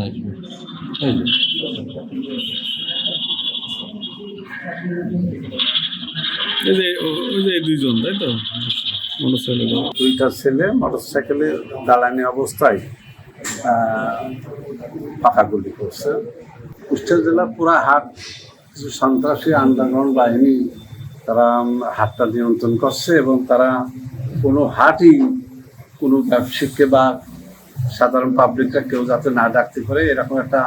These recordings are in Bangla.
আসবে। এই যে ওই যে দুইজন, তাই তো? মোটরসাইকেলে দুইটা ছেলে মোটরসাইকেলে দাঁড়ানি অবস্থায় পাকা গুলি করছে। কুষ্টিয়া জেলার পুরা হাট কিছু সন্ত্রাসী আন্ডারগ্রাউন্ড বাহিনী তারা হাটটা নিয়ন্ত্রণ করছে এবং তারা কোনো হাটই কোনো ব্যবসায়িককে বা সাধারণ পাবলিকটা কেউ যাতে না ডাকতে পারে এরকম একটা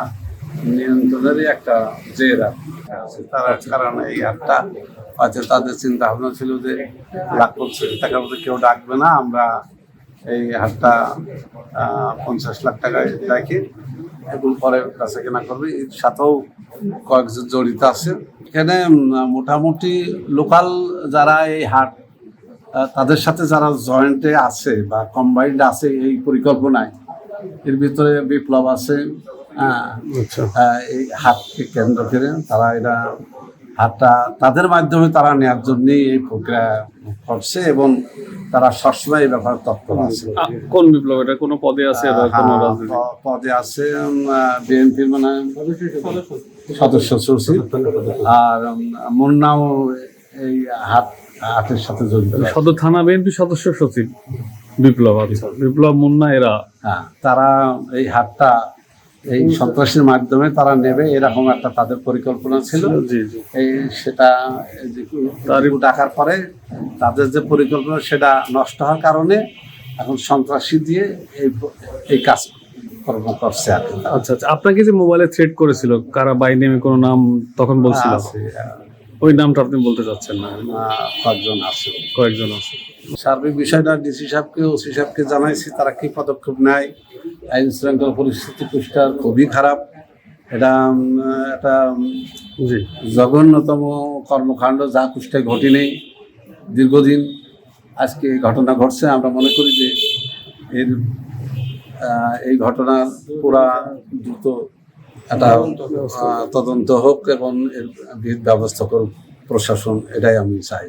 নিয়ন্ত্রণেরই একটা জের আছে। তারা কারণ এই হাটটা হয়তো তাদের চিন্তা ভাবনা ছিল যে লাখ 50 টাকার মধ্যে কেউ ডাকবে না, আমরা এই হাটটা 50 লাখ টাকায় রাখি এবং পরে কাছে কেনা করবে। এর সাথেও কয়েকজন জড়িত আছে। এখানে মোটামুটি লোকাল যারা এই হাট তাদের সাথে যারা জয়েন্টে আছে বা কম্বাইন্ড আছে এই পরিকল্পনায়, এর ভিতরে বিপ্লব আছে। এই হাটকে কেন্দ্র করে তারা এটা হাটটা তাদের মাধ্যমে তারা নেওয়ার জন্যই এই প্রক্রিয়া করছে এবং তারা সবসময় এই ব্যাপারে তৎপর আছে। কোন বিপ্লব? এটা কোনো পদে আছে? পদে আছে বিএনপির মানে সদস্য সচিব, আর মুন্নাও এই হাটের সাথে জড়িত। সদর থানা বিএনপি সদস্য সচিব বিপ্লব, বিপ্লব মুন্না এরা, তারা এই হাটটা এই সন্ত্রাসীর মাধ্যমে তারা নেবে এরকম একটা তাদের পরিকল্পনা ছিল। এই সেটা ডাকার পরে তাদের যে পরিকল্পনা সেটা নষ্ট হওয়ার কারণে এখন সন্ত্রাসী দিয়ে এই কাজ কর্ম করছে আর কি। আচ্ছা আচ্ছা, আপনাকে যে মোবাইলে থ্রেট করেছিল কারা বাই নেমে কোনো নাম তখন বলছিল, ওই নামটা আপনি বলতে চাচ্ছেন না? কয়েকজন আছে। সার্বিক বিষয়টা ডিসি সাহেবকে ওসি সাহেবকে জানাইছি, তারা কি পদক্ষেপ নেয়। আইন শৃঙ্খলা পরিস্থিতি কুষ্টিয়ার খুবই খারাপ। এটা একটা জঘন্যতম কর্মকাণ্ড যা কুষ্টিয়ায় ঘটেনি দীর্ঘদিন। আজকে ঘটনা ঘটছে, আমরা মনে করি যে এই ঘটনার পুরা দ্রুত একটা তদন্ত হোক এবং এর ব্যবস্থা করুক প্রশাসন, এটাই আমি চাই।